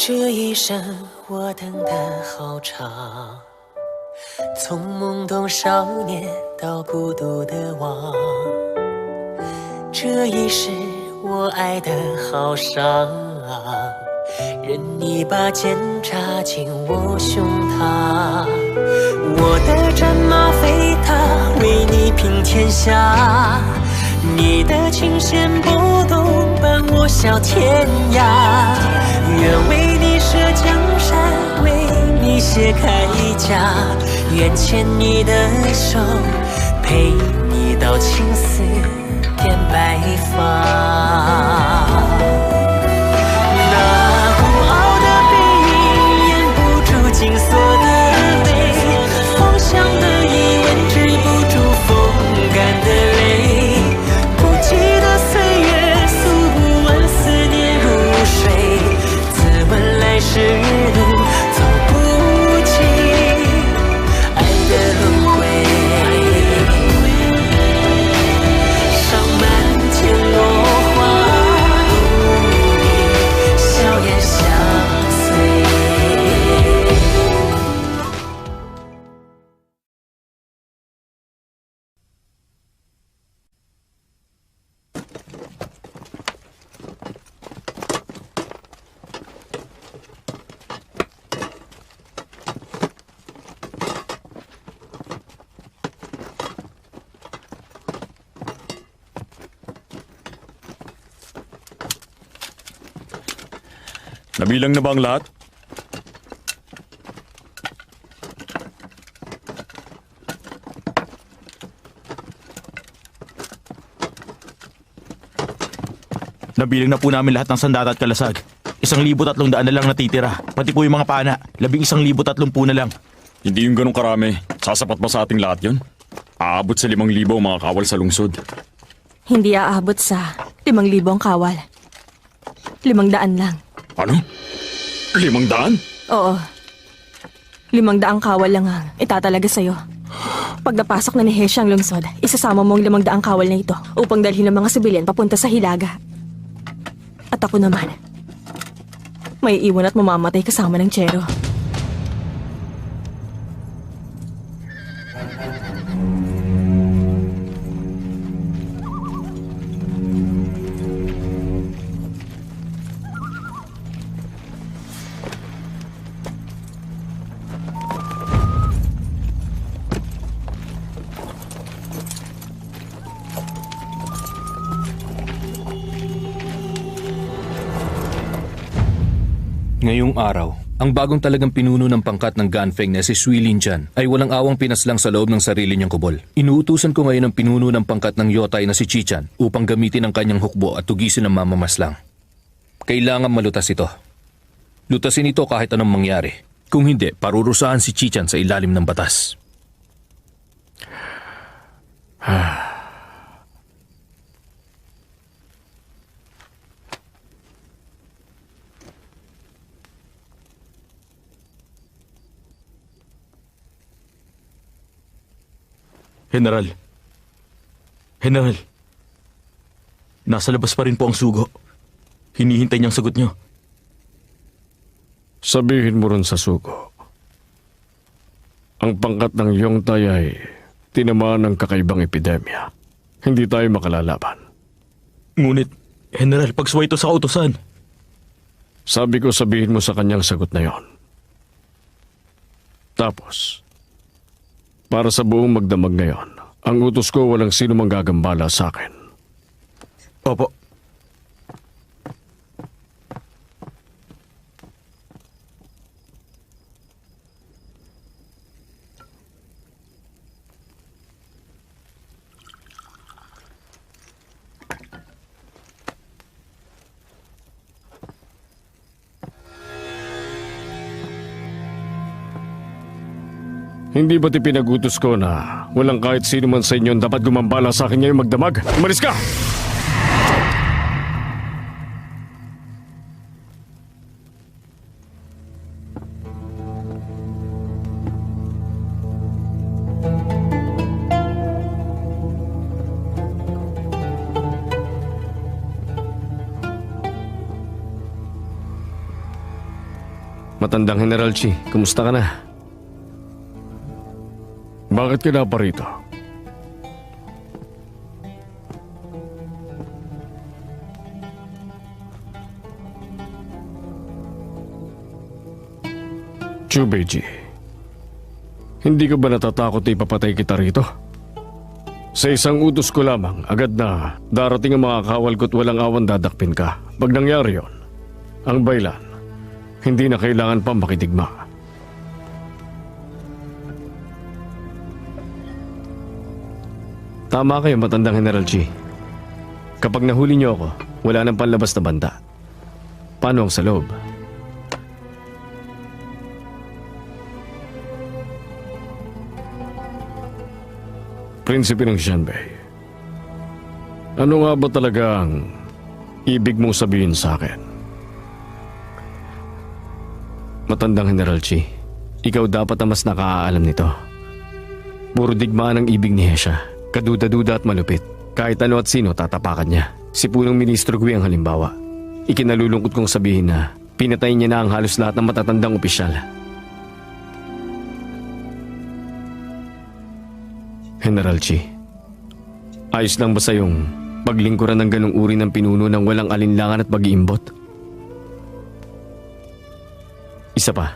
这一生我等得好长，从懵懂少年到孤独的王，这一世我爱得好伤，任你把剑插进我胸膛，我的战马飞踏，为你平天下，你的琴弦拨动，伴我笑天涯，愿为你舍江山，为你卸铠甲，愿牵你的手，陪你到青丝变白发。那孤傲的背影掩不住紧锁的泪，方向的疑问止不住风干的泪，不羁的岁月诉不完思念如水，自问来时路走不尽爱的轮回，上满天落花，不你笑颜相随。Nabilang na ba ang lahat? Nabilang na po namin lahat ng sandata at kalasag. 1,300 na lang natitira. Pati po yung mga pana. 11,300 na lang. Hindi yung ganun karami. Sasapat ba sa ating lahat yun? Aabot sa 5,000 ang mga kawal sa lungsod. Hindi aabot sa 5,000 ang kawal. 500 lang. Ano? 500? Oo. 500 kawal lang ang itatalaga sa'yo. Pag napasok na ni Hesha ang lungsod, isasama mo ang 500 kawal na ito upang dalhin ng mga sibilyan papunta sa Hilaga. At ako naman, may iwan at mamamatay kasama ng Chero. Ngayong araw, ang bagong talagang pinuno ng pangkat ng Ganfeng na si Sui Linchan ay walang awang pinaslang sa loob ng sarili niyang kubol. Inuutusan ko ngayon ang pinuno ng pangkat ng Yotay na si Chichan upang gamitin ang kanyang hukbo at tugisin ang mamamaslang. Kailangan malutas ito. Lutasin ito kahit anong mangyari. Kung hindi, parurusahan si Chichan sa ilalim ng batas. General, nasa labas pa rin po ang sugo. Hinihintay niyang sagot niyo. Sabihin mo rin sa sugo. Ang pangkat ng Yongtay ay tinamaan ng kakaibang epidemya. Hindi tayo makalalaban. Ngunit, General, pagsway ito sa kautusan. Sabi ko sabihin mo sa kanyang sagot na yon. Tapos, para sa buong magdamag ngayon, ang utos ko walang sino mang gagambala sa akin. Opo. Hindi ba't ipinagutos ko na walang kahit sino man sa inyo dapat gumambala sa akin ngayong magdamag? Umalis ka! Matandang General Chi, kumusta ka na? Bakit ka na pa rito? Chubeji, hindi ka ba natatakot na ipapatay kita rito? Sa isang utos ko lamang, agad na darating ang mga kawal ko't walang awan dadakpin ka. Pag nangyari yon, ang baylan, hindi na kailangan pa makidigma. Tama kayo, matandang General Chi. Kapag nahuli niyo ako, wala nang panlabas na banta. Paano ang sa loob? Prinsipe ng Xianbei, ano nga ba talaga ang ibig mong sabihin sa akin? Matandang General Chi, ikaw dapat ang mas nakakaalam nito. Puro digmaan ang ibig ni Hesha, kaduda-duda at malupit. Kahit ano at sino tatapakan niya. Si punong Ministro Gui ang halimbawa. Ikinalulungkot kong sabihin na pinatay niya na ang halos lahat ng matatandang opisyal. General Chi, ayos lang ba sa yung paglingkuran ng ganong uri ng pinuno ng walang alinlangan at pag-iimbot? Isa pa,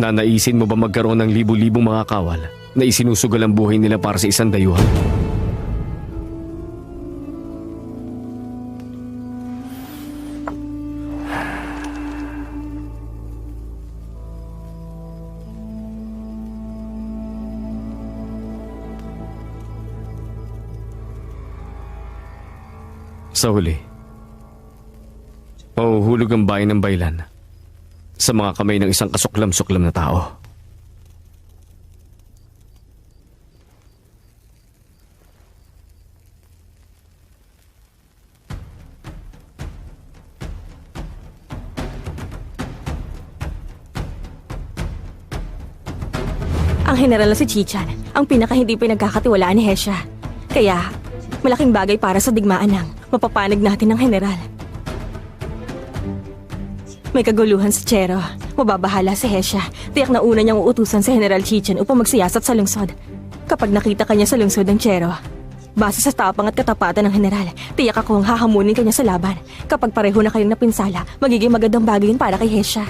nanaisin mo ba magkaroon ng libu-libong mga kawal na isinusugal ang buhay nila para sa isang dayuhan? Sa huli, mahuhulog ang bayan ng Baylan sa mga kamay ng isang kasuklam-suklam na tao. Ang general na si Chichan, ang pinaka hindi pinagkakatiwalaan ni Hesha. Kaya, malaking bagay para sa digmaan ng mapapanig natin ng general. May kaguluhan sa Chero. Mababahala si Hesha. Tiyak na una niyang uutusan si General Chichan upang magsiyasat sa lungsod. Kapag nakita kanya sa lungsod ng Chero, base sa tapang at katapatan ng general, tiyak akong hahamunin kanya sa laban. Kapag pareho na kayong napinsala, magiging magandang bagay yun para kay Hesha.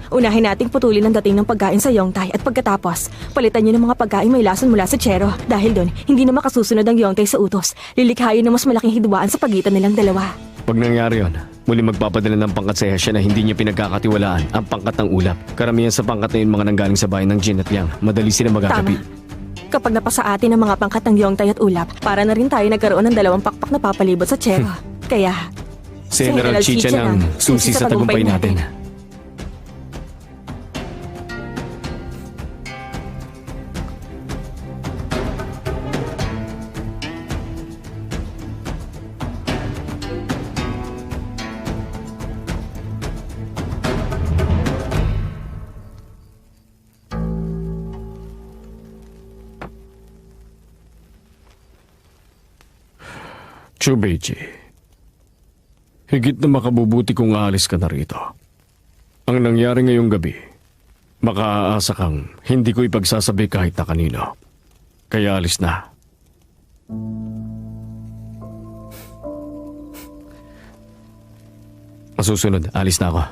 Unahin nating putulin ang dating ng pagkain sa Yongtai at pagkatapos, palitan niyo ng mga pagkain may lason mula sa Chero. Dahil doon, hindi na makasusunod ang Yongtai sa utos. Lilikhayin ng mas malaking hidwaan sa pagitan nilang dalawa. Pag nangyari yon, muli magpapadala ng pangkat sa Hesha na hindi niya pinagkakatiwalaan ang pangkat ng ulap. Karamihan sa pangkat na yun mga nanggaling sa bayan ng Jin at Liang. Madali sila magagabi. Tama. Kapag napasa atin ang mga pangkat ng Yongtai at ulap, para na rin tayo nagkaroon ng 2 pakpak na papalibot sa Chero. Kaya, Si General Chichan ang susi sa tagumpay natin. Chubeji, higit na makabubuti kung aalis ka na rito. Ang nangyari ngayong gabi, makaaasa kang hindi ko ipagsasabi kahit na kanino. Kaya alis na. Masusunod, alis na ako.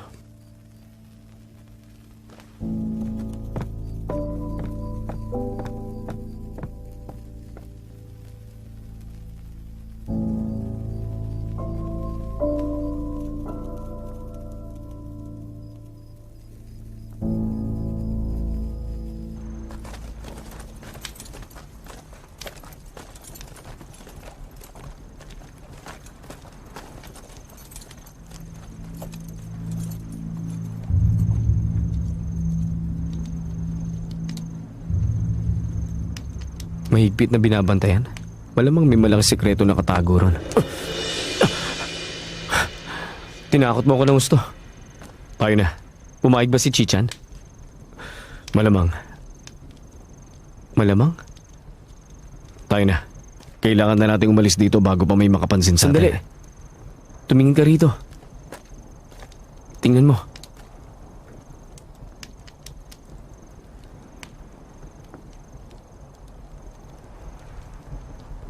Mahigpit na binabantayan. Malamang may malaking sikreto na katago ron. Tinakot mo ako ng gusto. Tayo na. Pumayag ba si Chichan? Malamang. Malamang? Tayo na. Kailangan na nating umalis dito bago pa may makapansin sa atin. Sandali. Tumingin ka rito. tingnan mo.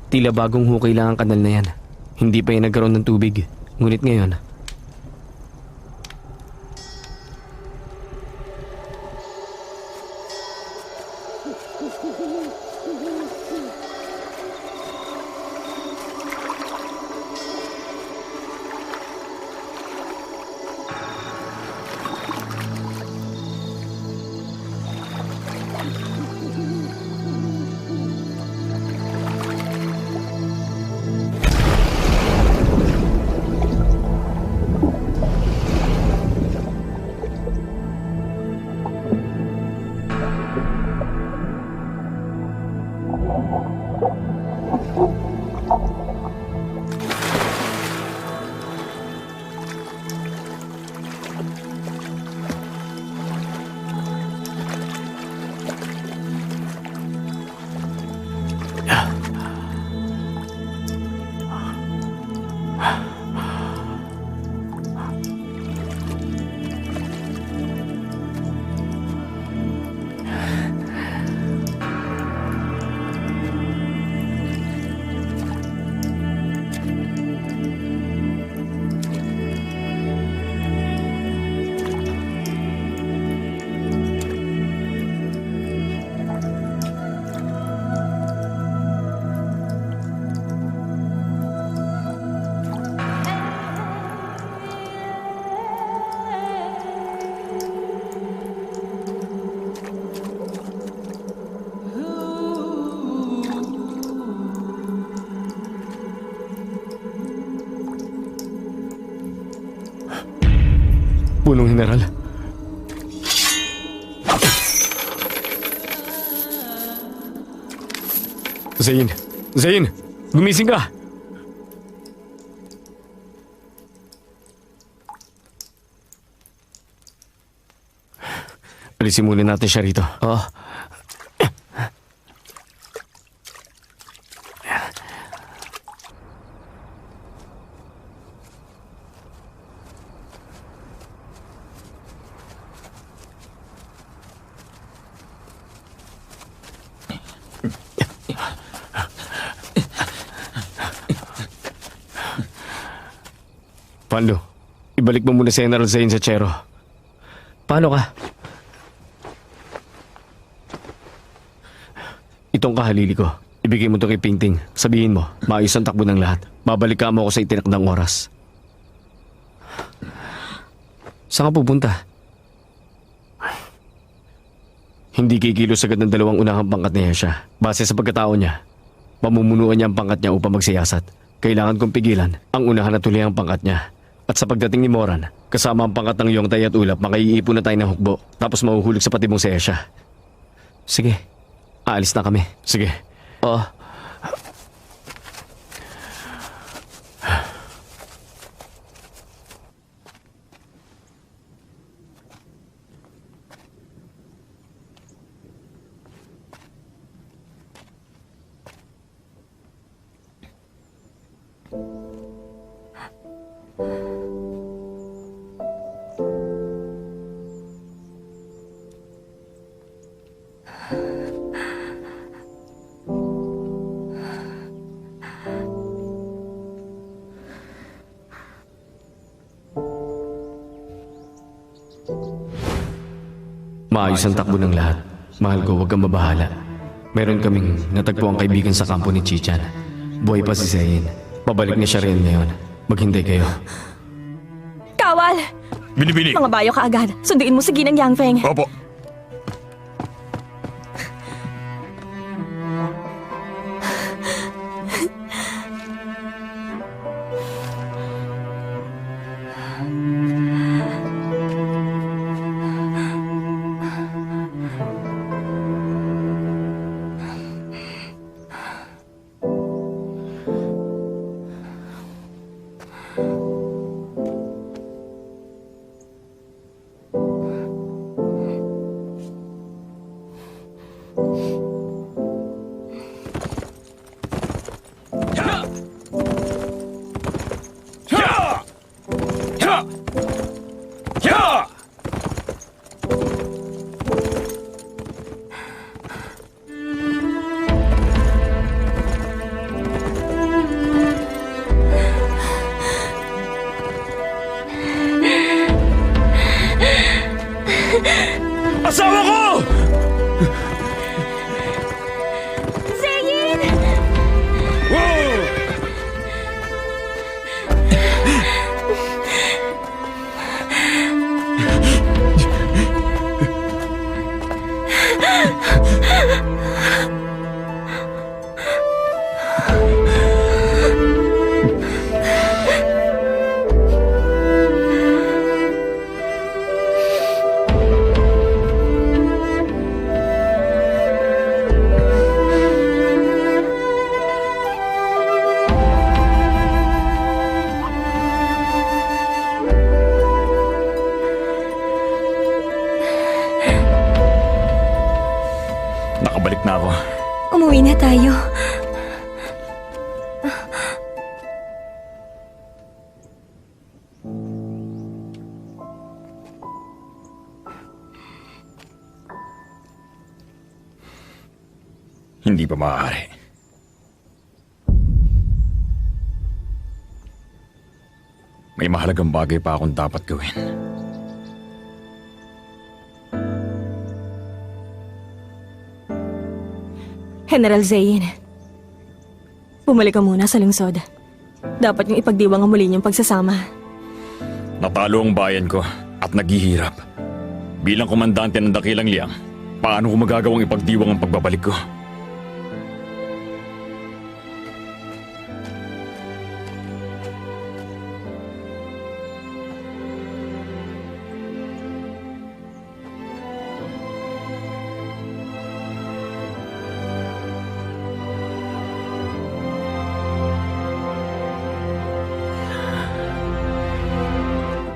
Tila bagong hukay lang ang kanal na yan. Hindi pa yan nagkaroon ng tubig. Ngunit ngayon, punong General. Zane! Zane! Gumising ka! Alisin muna natin siya rito. Oh, Pando, ibalik mo muna si General Zane sa tsero. paano ka? Itong kahalili ko. Ibigay mo ito kay Painting. Sabihin mo, maayos ang takbo ng lahat. Babalik ka mo ako sa itinakdang oras. Saan ka pupunta? Hindi kikilos agad ng dalawang unahang pangkat ni Hesha. Base sa pagkatao niya, pamumunuan niya ang pangkat niya upang magsiyasat. Kailangan kong pigilan ang unahan at huli ang pangkat niya. At sa pagdating ni Moran, kasama ang pangkat ng Yongtay at Ulap, makaiipon na tayo ng hukbo. Tapos mahuhulog sa patibong si Hesha. Sige, aalis na kami. Sige. Oh, Maayos ang takbo ng lahat. Mahal ko, huwag kang mabahala. Meron kaming natagpo ang kaibigan sa kampo ni Chichan. Buhay pa si Zayn. Pabalik niya siya rin ngayon. Maghintay kayo. Kawal! Binibini! Mga bayo ka agad. Sunduin mo si Ginang Yangfeng. Opo. tayo. Hindi pa maaari. May mahalagang bagay pa akong dapat gawin. General Zayn, bumalik ka muna sa lungsod. Dapat yung ipagdiwang ang muli niyong pagsasama. Natalo ang bayan ko at naghihirap. Bilang komandante ng Dakilang Liang, paano ko magagawang ipagdiwang ang pagbabalik ko?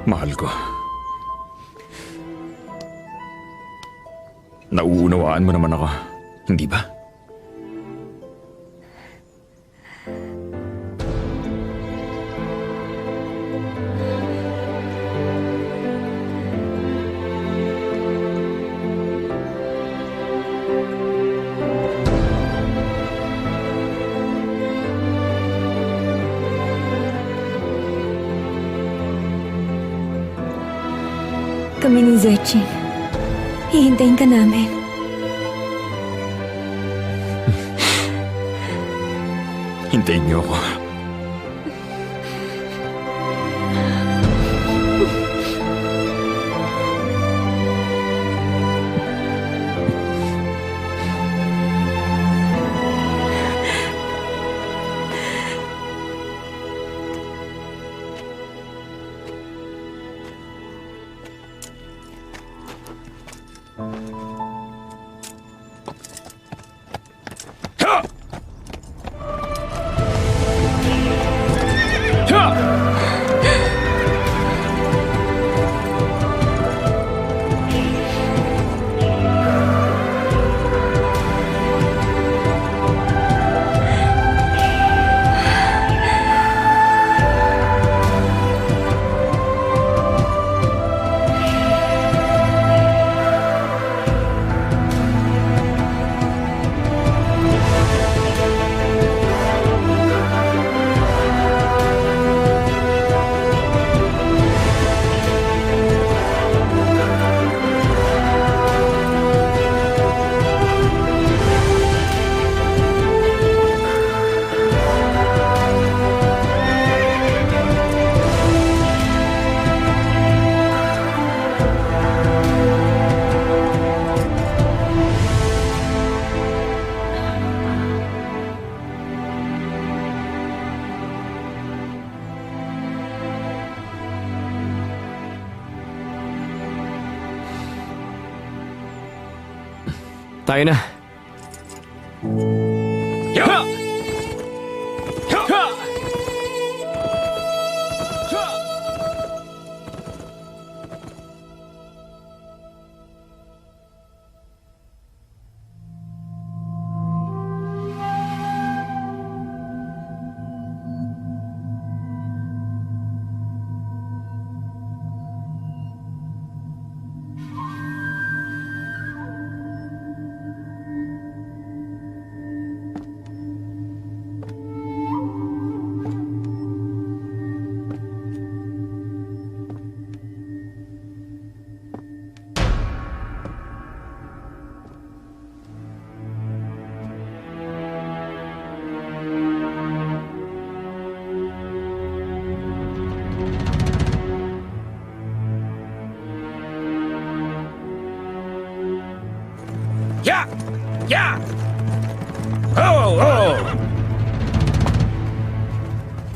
Mahal ko. Nauunawaan mo naman ako, hindi ba? Kami ni Zeching. Hihintayin ka namin. Hintayin niyo ako. Tayo na.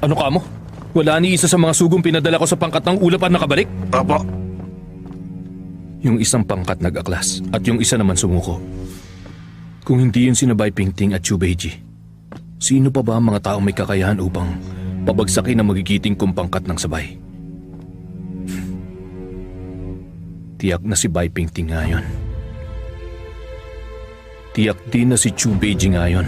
Ano ka mo? Wala ni isa sa mga sugong pinadala ko sa pangkat ng ulap at nakabalik? Apo. Yung isang pangkat nag-aklas at yung isa naman sumuko. Kung hindi yun sina Bai Pingting at Chu Beiji, sino pa ba ang mga taong may kakayahan upang pabagsakin ang magigiting kong pangkat ng sabay? Tiyak na si Bai Pingting ngayon. Tiyak din na si Chu Beiji ngayon.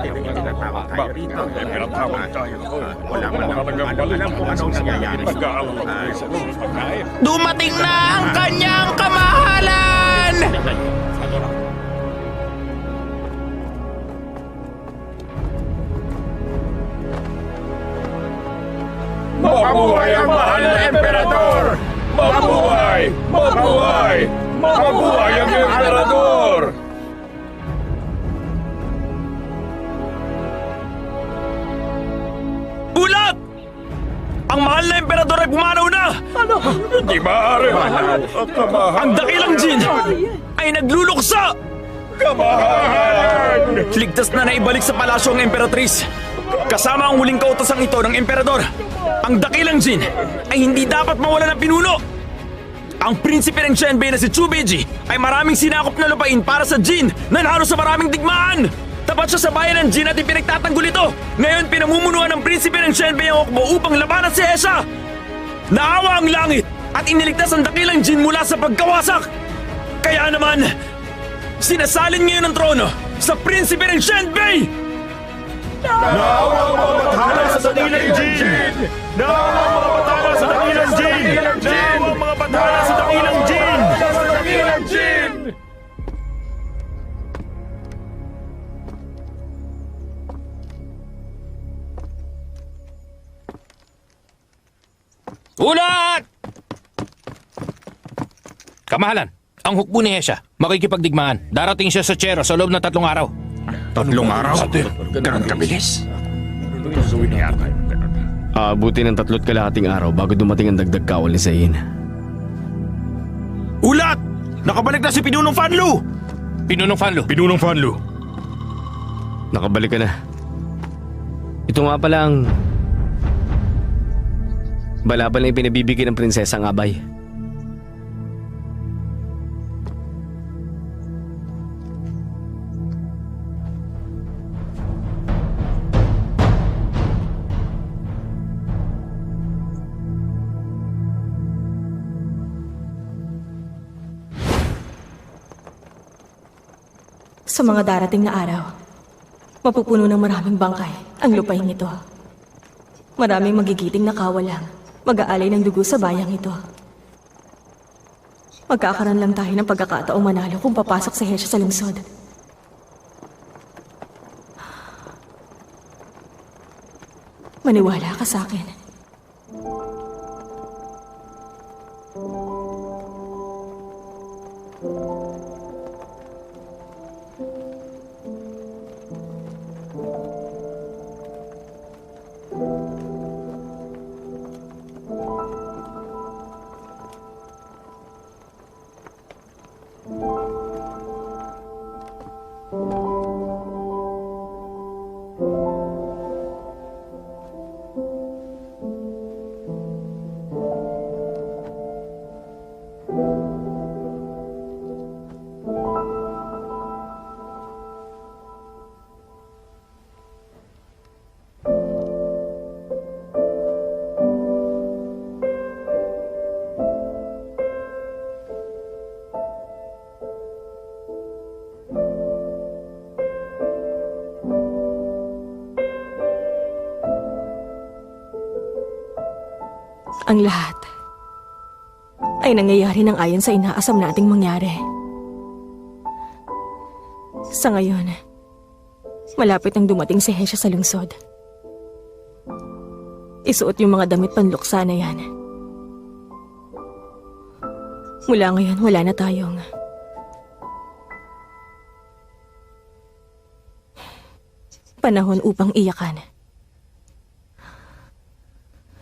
Tinatawag tayo rito. Pinatawag tayo. Wala man alam kung anong nangyayari. Dumating na ang kanyang kamahalan! Mabuhay ang mahal na emperador! Mabuhay! Mabuhay! Mabuhay ang emperador! Ulat! Ang mahal na emperador ay pumanaw na! Hindi maaari! Ang dakilang Jin ay nagluluksa! Kamahalan! Ligtas na naibalik sa palasyo ang emperatris. Kasama ang huling kautosang ito ng emperador. Ang dakilang Jin ay hindi dapat mawala ng pinuno. Ang prinsipe ng Xianbei na si Chu Beiji ay maraming sinakop na lupain para sa Jin na nahalo sa maraming digmaan. Tapat siya sa bayan ng Jin at ipinagtatanggol ito. Ngayon pinamumunuan ng prinsipe ng Xianbei ang hukbo upang labanan si Hesha. Naawa ang langit at iniligtas ang dakilang Jin mula sa pagkawasak. Kaya naman, sinasalin ngayon ang trono sa prinsipe ng Xianbei! Naawa ang mga batalan sa dakilang Jin! Naawa ang mga batalan sa dakilang Jin! Naawa ang mga batalan sa dakilang Jin! Sa dakilang Jin! Ulat! Kamahalan, ang hukbo ni Hesha, makikipagdigmaan. Darating siya sa Chero sa loob ng 3 araw. 3 araw? Ganun kabilis? Aabuti ng 3 kalahating araw bago dumating ang dagdag kawal ni Zain. Ulat! Nakabalik na si Pinunong Fanlu! Pinunong Fanlo. Pinunong Fanlu. Nakabalik ka na. Ito nga pala ang balaban na ipinabibigay ng prinsesang Abay. Sa mga darating na araw, mapupuno ng maraming bangkay ang lupain ito. Maraming magigiting na kawalang mag-aalay ng dugo sa bayang ito. Magkakaroon lang tayo ng pagkakataong manalo kung papasok si Hesha sa lungsod. Maniwala ka sa akin. Ang lahat ay nangyayari ng ayon sa inaasam nating mangyari. Sa ngayon, malapit nang dumating si Hesha sa lungsod. Isuot yung mga damit panluksa na yan. Mula ngayon, wala na tayong panahon upang iyakan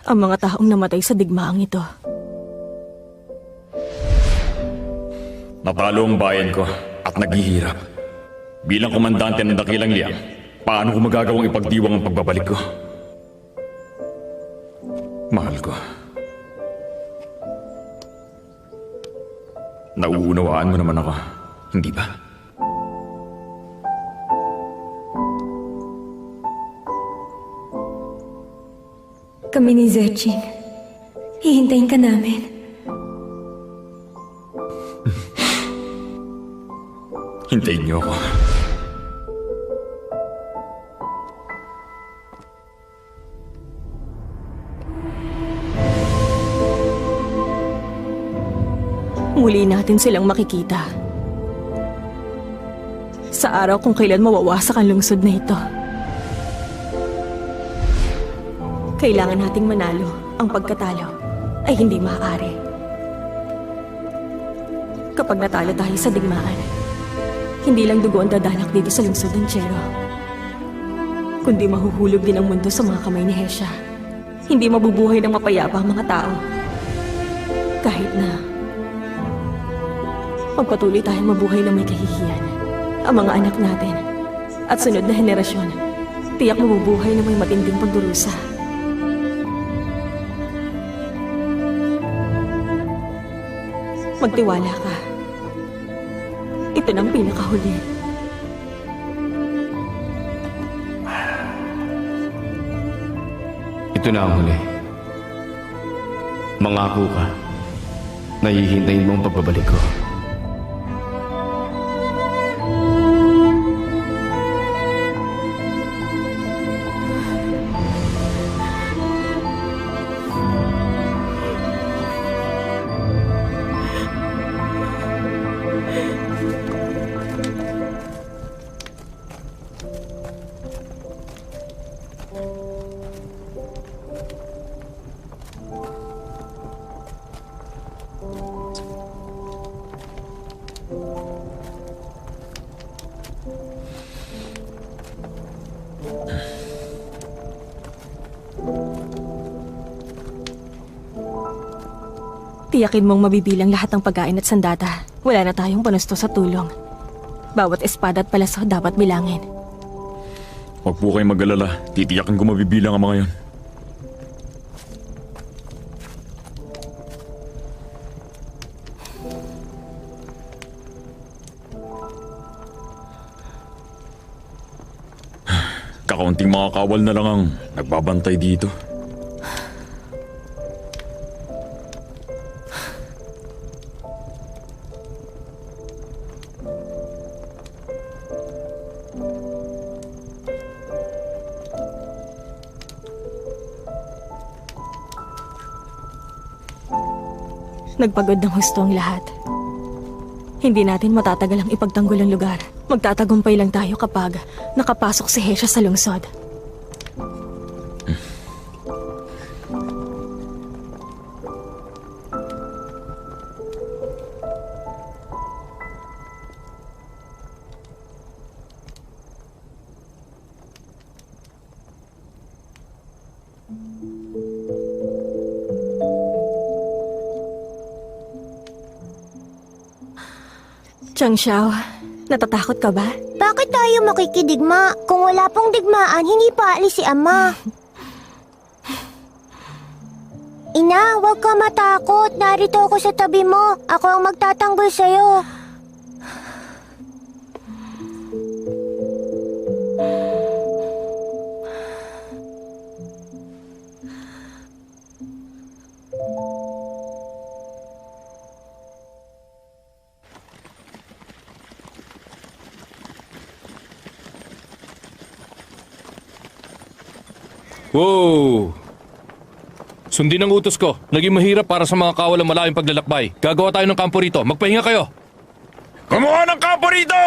ang mga taong namatay sa digmaang ito. Natalo ang bayan ko at naghihirap. Bilang komandante ng Dakilang Liang, paano ko magagawang ipagdiwang ang pagbabalik ko? Mahal ko. Nauunawaan mo naman ako, hindi ba? Kami ni Zeching. Hihintayin ka namin. Hintayin niyo ako. muli natin silang makikita. Sa araw kung kailan mawawasak ang lungsod na ito. Kailangan nating manalo. Ang pagkatalo ay hindi maaari. Kapag natalo tayo sa digmaan, hindi lang dugo ang dadanak dito sa lungsod ng Chero, kundi mahuhulog din ang mundo sa mga kamay ni Hesha. Hindi mabubuhay ng mapayapa ang mga tao. Kahit na magpatuloy tayong mabuhay na may kahihiyan, ang mga anak natin at sunod na henerasyon, tiyak mabubuhay na may matinding pagdurusa. Magtiwala ka. Ito na ang pinakahuli. Ito na ang huli. Mangako ka. Nahihintayin mo ang pagbabalik ko. Tiyakin mong mabibilang lahat ng pagkain at sandata. Wala na tayong panusto sa tulong. Bawat espada at palaso dapat bilangin. Huwag po kayong mag-alala. Titiyakin ko mabibilang ang mga yon. Kakaunting mga kawal na lang ang nagbabantay dito. Nagpagod ng husto ang lahat. Hindi natin matatagal ang ipagtanggol ang lugar. Magtatagumpay lang tayo kapag nakapasok si Hesha sa lungsod. Chang Xiao, natatakot ka ba? Bakit tayo makikidigma? Kung wala pong digmaan, hindi pa alis si Ama. Ina, huwag ka matakot. Narito ako sa tabi mo. Ako ang magtatanggol sa'yo. Wow! Sundin ang utos ko. Naging mahirap para sa mga kawalang malayong paglalakbay. Gagawa tayo ng kampo rito. Magpahinga kayo. Gumawa ng kampo rito!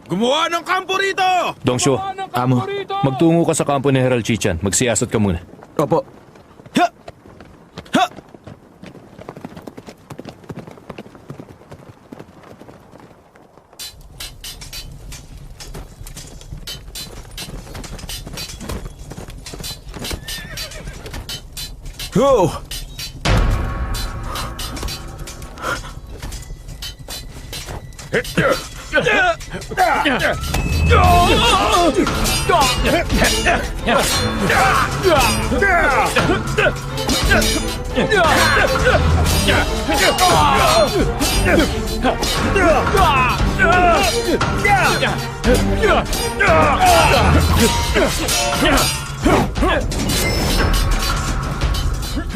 Gumawa ng kampo rito! Dongshu, Amo. magtungo ka sa kampo ni Herald Chichan. Magsiyasat ka muna. Opo. Ha! Ha! Oh!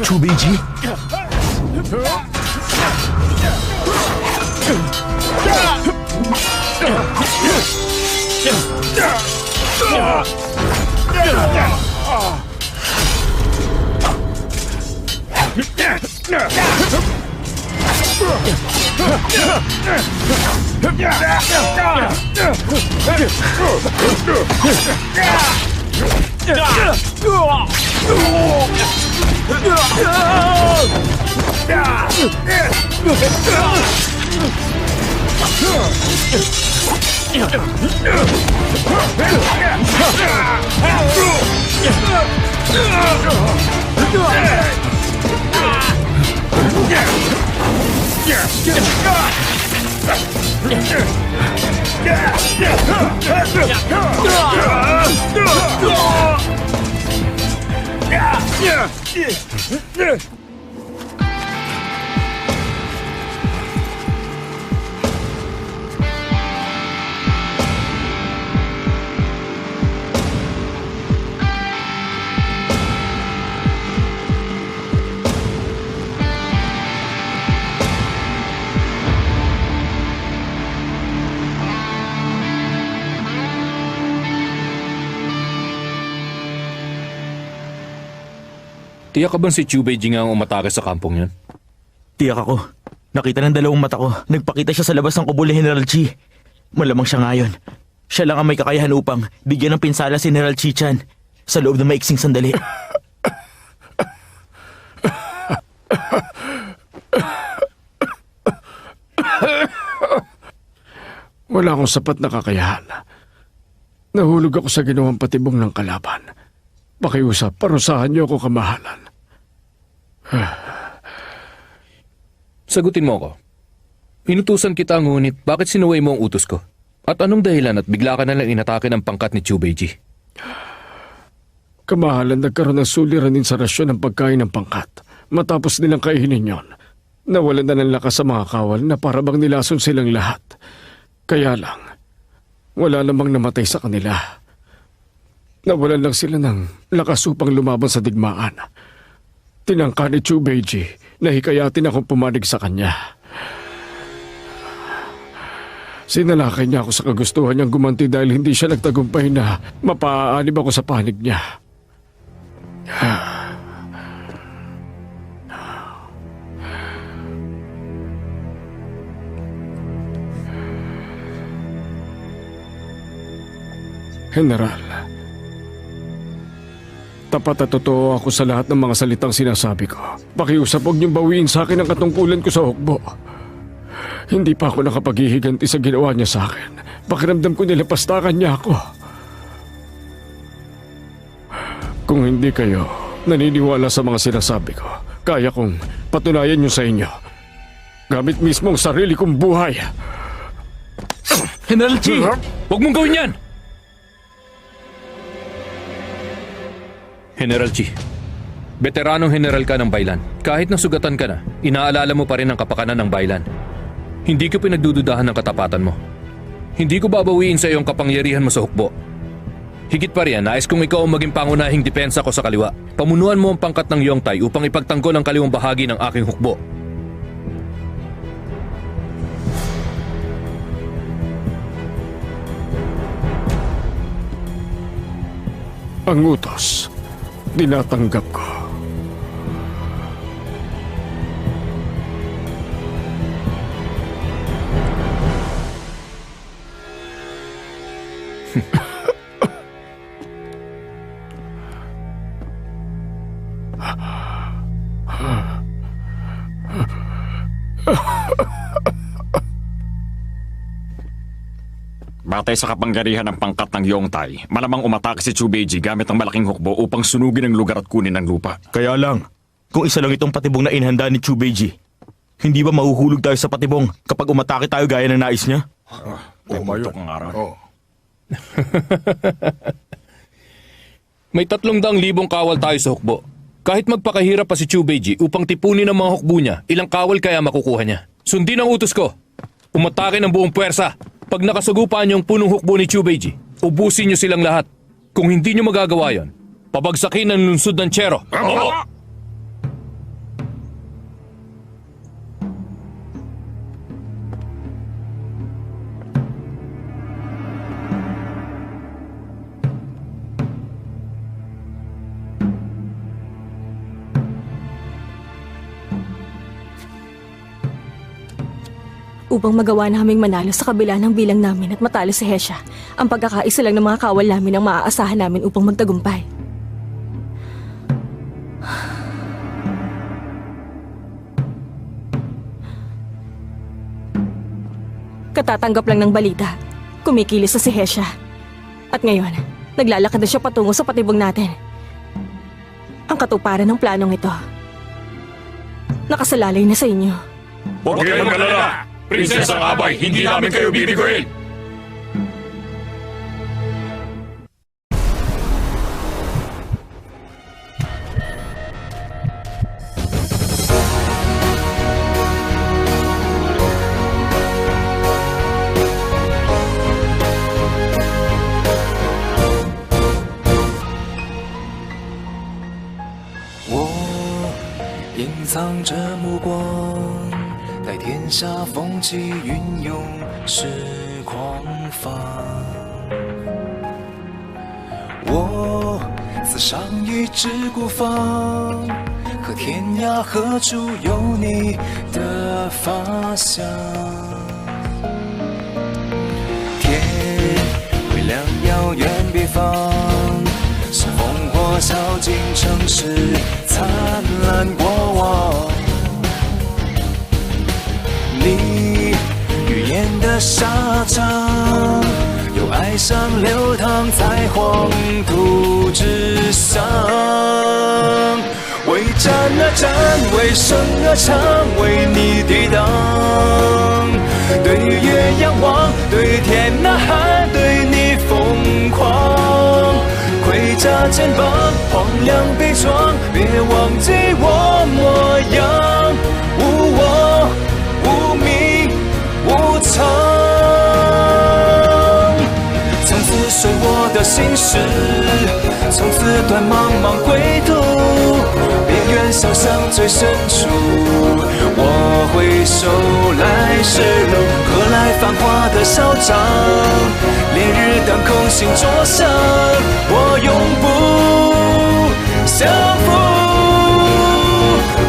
Chubiji? Tiyak ka bang si Chubeji nga ang umatake sa kampong yun? Tiyak ako. Nakita ng dalawang mata ko. Nagpakita siya sa labas ng kubo ni General Chi. Malamang siya ngayon. Siya lang ang may kakayahan upang bigyan ng pinsala si General Chi-chan sa loob ng maiksing sandali. Wala akong sapat na kakayahan. Nahulog ako sa ginawang patibong ng kalaban. Pakiusap, parusahan niyo ako kamahalan. Sagutin mo ako. Inutusan kita ngunit bakit sinuway mo ang utos ko? At anong dahilan at bigla ka nalang inatake ng pangkat ni Chubeji? Kamahalan, nagkaroon ng suliran din sa rasyon ng pagkain ng pangkat. Matapos nilang kainin yon, nawalan na ng lakas sa mga kawal na para bang nilason silang lahat. Kaya lang, wala namang namatay sa kanila. Nawalan lang sila ng lakas upang lumaban sa digmaan. Tinangka ni Chubeji na hikayatin akong pumanig sa kanya. Sinalakay niya ako sa kagustuhan niyang gumanti dahil hindi siya nagtagumpay na mapaaanib ako sa panig niya. General, tapat at totoo ako sa lahat ng mga salitang sinasabi ko. Pakiusap, huwag niyong bawiin sa akin ang katungkulan ko sa hukbo. Hindi pa ako nakapaghihiganti sa ginawa niya sa akin. Pakiramdam ko nilapastakan niya ako. Kung hindi kayo naniniwala sa mga sinasabi ko, kaya kong patunayan niyo sa inyo. Gamit mismo ang sarili kong buhay. General Chi! Huwag mong gawin yan! General Chi, veteranong general ka ng Bailan. Kahit nasugatan ka na, inaalala mo pa rin ang kapakanan ng Bailan. Hindi ko pinagdududahan ng katapatan mo. Hindi ko babawiin sa iyong kapangyarihan mo sa hukbo. Higit pa riyan, nais kong ikaw ang maging pangunahing depensa ko sa kaliwa. Pamunuan mo ang pangkat ng Yongtai upang ipagtanggol ang kaliwang bahagi ng aking hukbo. Ang utos, tinatanggap ko. Batay sa kapangyarihan ng pangkat ng Yongtai, malamang umatake si Chubeji gamit ang malaking hukbo upang sunugin ang lugar at kunin ang lupa. Kaya lang, kung isa lang itong patibong na inhanda ni Chubeji, hindi ba mahuhulog tayo sa patibong kapag umatake tayo gaya ng nais niya? Tumayo kang araw. May 300,000 kawal tayo sa hukbo. Kahit magpakahirap pa si Chubeji upang tipunin ang mga hukbo niya, ilang kawal kaya makukuha niya? Sundin ang utos ko. Umatake ng buong puwersa. Pag nakasagupaan niyo ang punong hukbo ni Chubeji, ubusin niyo silang lahat. Kung hindi niyo magagawa yon, pabagsakin ang lungsod ng Chero. Upang magawa naming manalo sa kabila ng bilang namin at matalo si Hesha, ang pagkakaisa lang ng mga kawal namin ang maaasahan namin upang magtagumpay. Katatanggap lang ng balita. Kumikilos na si Hesha. At ngayon, naglalakad na siya patungo sa patibong natin. Ang katuparan ng planong ito, nakasalalay na sa inyo. Huwag kayong mag-alala! Prinsesang Abay, hindi namin kayo bibiguin!我隐藏着目光，待天下风起云涌时狂放。我刺上一支孤芳，可天涯何处有你的发香？天会亮遥远别方，是烽火烧尽城市灿烂过往。你预言的沙场，有爱上流淌在黄土之上。为战而战，为生而唱，为你抵挡。对月仰望，对天呐喊，对你疯狂。盔甲肩膀，荒凉悲怆，别忘记我模样。无我，无名，无常。从此随我的心事，从此断茫茫归途。别愿想象最深处，我回首来时路，何来繁华的嚣张？烈日当空，心灼伤，我永不降服。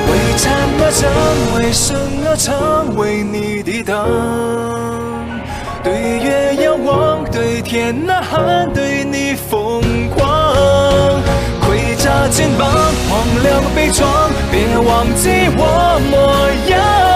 为战而战，为生而唱，为你抵挡。对月仰望，对天呐喊，对你疯狂。盔甲肩膀，荒凉悲怆，别忘记我模样。